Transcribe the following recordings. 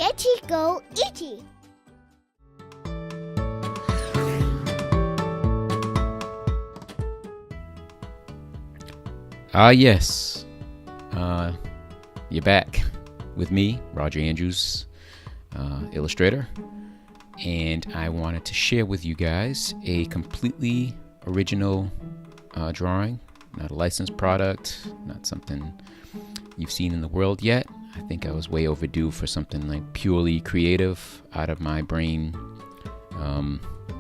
SketchyGOichie. Yes. You're back with me, Roger Andrews, illustrator, and I wanted to share with you guys a completely original drawing, not a licensed product, not something you've seen in the world yet. I think I was way overdue for something like purely creative, out of my brain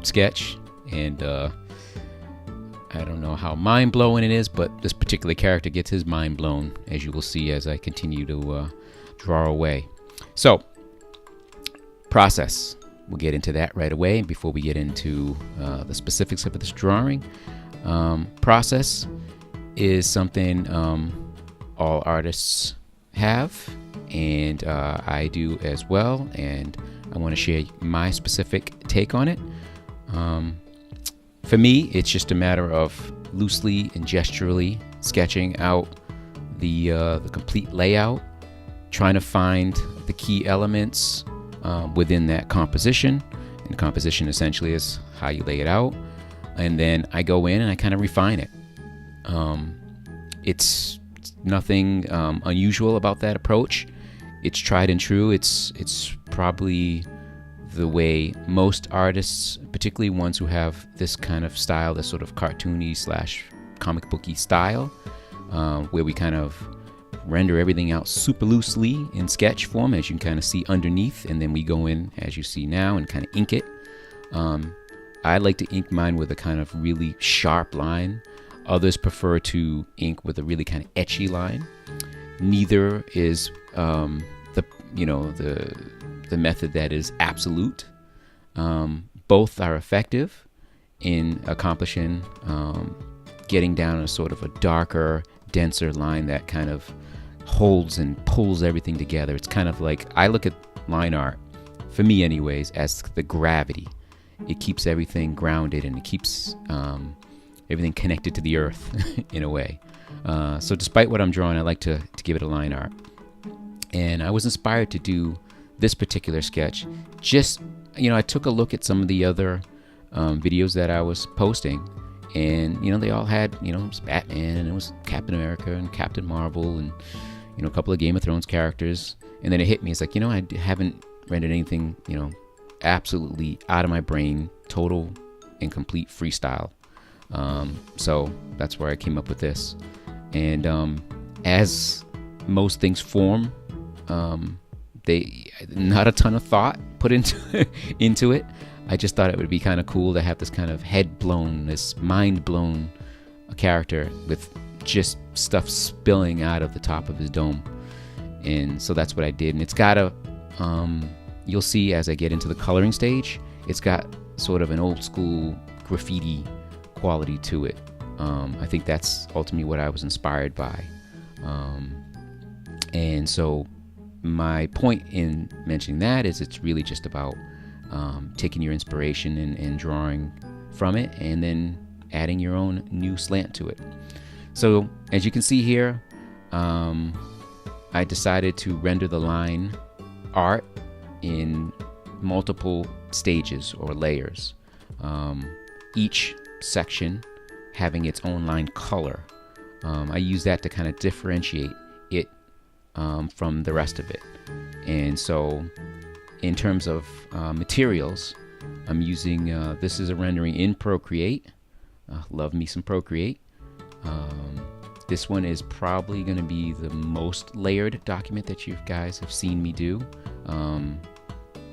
sketch, and I don't know how mind-blowing it is, but this particular character gets his mind blown, as you will see as I continue to draw away. So, process. We'll get into that right away before we get into the specifics of this drawing. Process is something all artists have, and I do as well, and I want to share my specific take on it. For me, it's just a matter of loosely and gesturally sketching out the complete layout, trying to find the key elements within that composition. And composition essentially is how you lay it out. And then I go in and I kind of refine it. It's nothing unusual about that approach. It's tried and true. It's probably the way most artists, particularly ones who have this kind of style, this sort of cartoony / comic booky style, where we kind of render everything out super loosely in sketch form, as you can kind of see underneath, and then we go in, as you see now, and kind of ink it. I like to ink mine with a kind of really sharp line. Others prefer to ink with a really kind of etchy line. Neither is the method that is absolute. Both are effective in accomplishing getting down a sort of a darker, denser line that kind of holds and pulls everything together. It's kind of like, I look at line art, for me anyways, as the gravity. It keeps everything grounded, and it keeps everything connected to the earth in a way. So despite what I'm drawing, I like to give it a line art. And I was inspired to do this particular sketch. Just, I took a look at some of the other videos that I was posting, and they all had, it was Batman, and it was Captain America and Captain Marvel, and a couple of Game of Thrones characters. And then it hit me, it's like, I haven't rendered anything, absolutely out of my brain, total and complete freestyle. So that's where I came up with this. And as most things form, they not a ton of thought put into it. I just thought it would be kind of cool to have this kind of head blown, this mind blown character with just stuff spilling out of the top of his dome. And so that's what I did. And it's got a you'll see as I get into the coloring stage, it's got sort of an old school graffiti quality to it. I think that's ultimately what I was inspired by. And so my point in mentioning that is it's really just about taking your inspiration and drawing from it, and then adding your own new slant to it. So as you can see here, I decided to render the line art in multiple stages or layers, each section having its own line color. I use that to kind of differentiate it from the rest of it. And so in terms of materials, I'm using this is a rendering in Procreate. Love me some Procreate. This one is probably going to be the most layered document that you guys have seen me do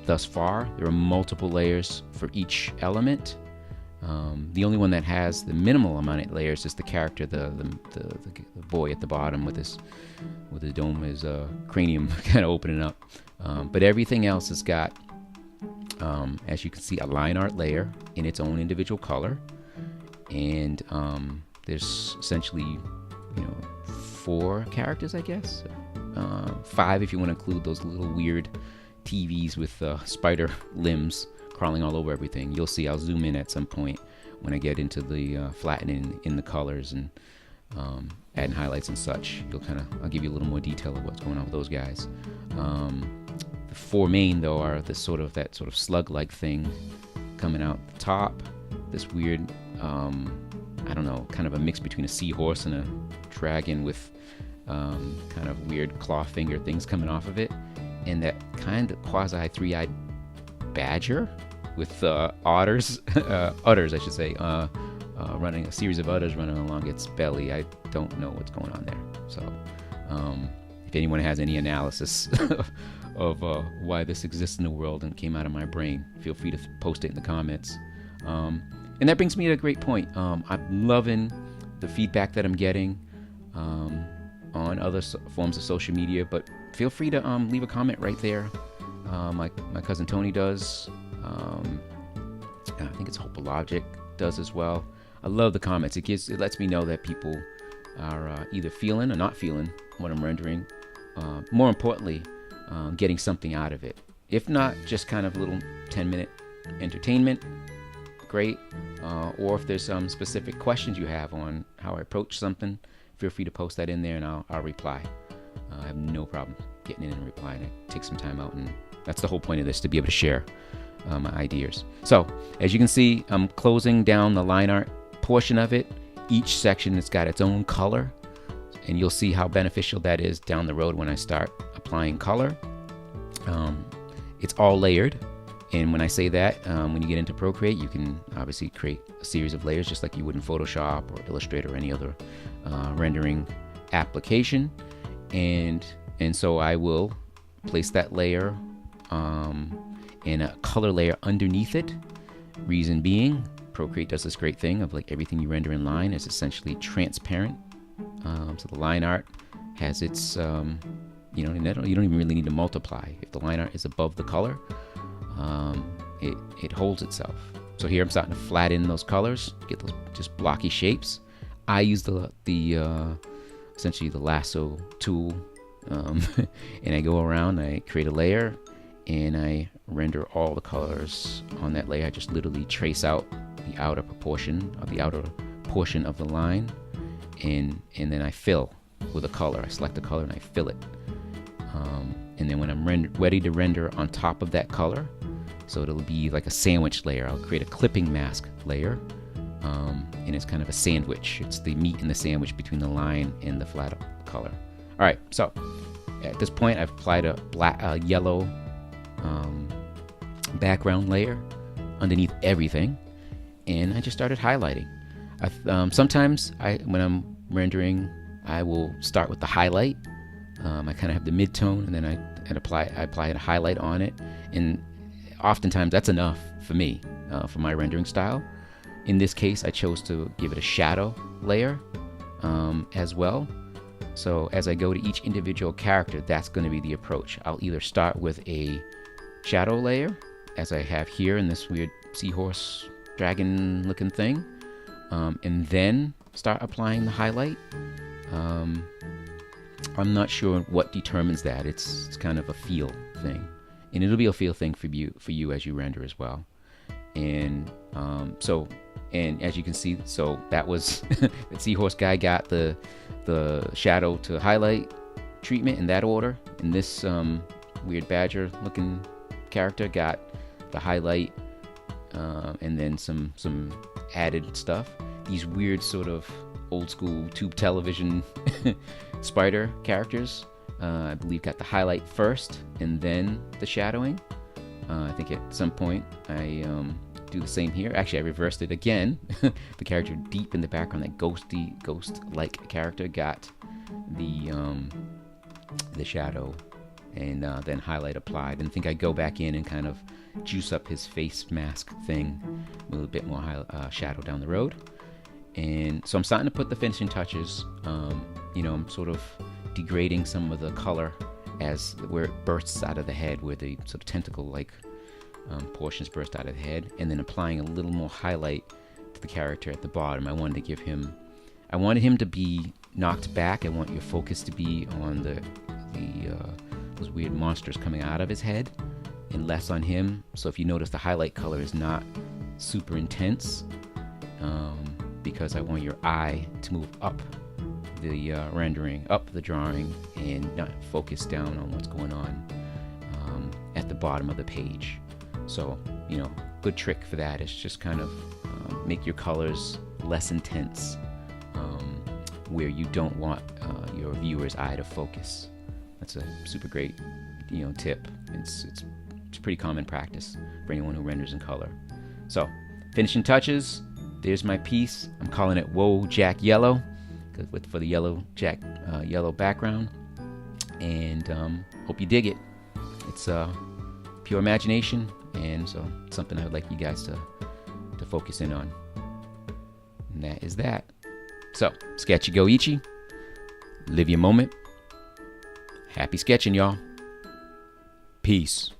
thus far. There are multiple layers for each element. The only one that has the minimal amount of layers is the character, the boy at the bottom with his dome, his cranium kind of opening up. But everything else has got, as you can see, a line art layer in its own individual color, and there's essentially 4 characters, I guess, 5 if you want to include those little weird TVs with spider limbs crawling all over everything. You'll see, I'll zoom in at some point when I get into the flattening in the colors and adding highlights and such. I'll give you a little more detail of what's going on with those guys. The four main though are that sort of slug-like thing coming out the top. This weird, I don't know, kind of a mix between a seahorse and a dragon with kind of weird claw finger things coming off of it, and that kind of quasi three-eyed badger with udders, I should say, running a series of udders running along its belly. I don't know what's going on there. So if anyone has any analysis of why this exists in the world and came out of my brain, feel free to post it in the comments. And that brings me to a great point. I'm loving the feedback that I'm getting on other forms of social media, but feel free to leave a comment right there. My cousin Tony does. I think it's Hope Logic does as well. I love the comments. It lets me know that people are either feeling or not feeling what I'm rendering. More importantly, getting something out of it. If not, just kind of a little 10-minute entertainment, great. Or if there's some specific questions you have on how I approach something, feel free to post that in there and I'll reply. I have no problem getting in and replying. I take some time out, and that's the whole point of this, to be able to share my ideas. So as you can see, I'm closing down the line art portion of it. Each section has got its own color, and you'll see how beneficial that is down the road when I start applying color. It's all layered, and when I say that, when you get into Procreate, you can obviously create a series of layers just like you would in Photoshop or Illustrator or any other rendering application. And so I will place that layer and a color layer underneath it. Reason being, Procreate does this great thing of like everything you render in line is essentially transparent. So the line art has its, you don't even really need to multiply. If the line art is above the color, it holds itself. So here I'm starting to flatten those colors, get those just blocky shapes. I use essentially the lasso tool, and I go around, I create a layer, and I render all the colors on that layer. I just literally trace out the outer portion of the line, and then I fill with a color. I select the color and I fill it. And then when I'm ready to render on top of that color, so it'll be like a sandwich layer, I'll create a clipping mask layer, and it's kind of a sandwich. It's the meat in the sandwich between the line and the flat color. All right, so at this point I've applied a yellow background layer underneath everything, and I just started highlighting. Sometimes when I'm rendering, I will start with the highlight. I kind of have the mid-tone, and then I apply a highlight on it, and oftentimes that's enough for me, for my rendering style. In this case, I chose to give it a shadow layer as well. So as I go to each individual character, that's going to be the approach. I'll either start with a shadow layer, as I have here in this weird seahorse dragon looking thing, and then start applying the highlight. I'm not sure what determines that. It's kind of a feel thing, and it'll be a feel thing for you as you render as well. And and as you can see, so that was the seahorse guy got the shadow to highlight treatment in that order, and this weird badger looking character got the highlight and then some added stuff. These weird sort of old school tube television spider characters, I believe, got the highlight first and then the shadowing. I think at some point I do the same here. Actually, I reversed it again. The character deep in the background, that ghost-like character, got the shadow and then highlight applied. And I think I go back in and kind of juice up his face mask thing with a bit more shadow down the road. And so I'm starting to put the finishing touches. I'm sort of degrading some of the color as where it bursts out of the head, where the sort of tentacle-like portions burst out of the head, and then applying a little more highlight to the character at the bottom. I wanted him to be knocked back. I want your focus to be on those weird monsters coming out of his head, and less on him. So if you notice, the highlight color is not super intense, because I want your eye to move up the rendering, up the drawing, and not focus down on what's going on at the bottom of the page. So, you know, good trick for that is just kind of make your colors less intense, where you don't want your viewer's eye to focus. That's a super great, you know, tip. It's pretty common practice for anyone who renders in color. So, finishing touches. There's my piece. I'm calling it Whoh Jack Yellow, for the yellow Jack yellow background. And hope you dig it. It's pure imagination, and so it's something I would like you guys to focus in on. And that is that. So, SketchyGOichie, live your moment. Happy sketching, y'all. Peace.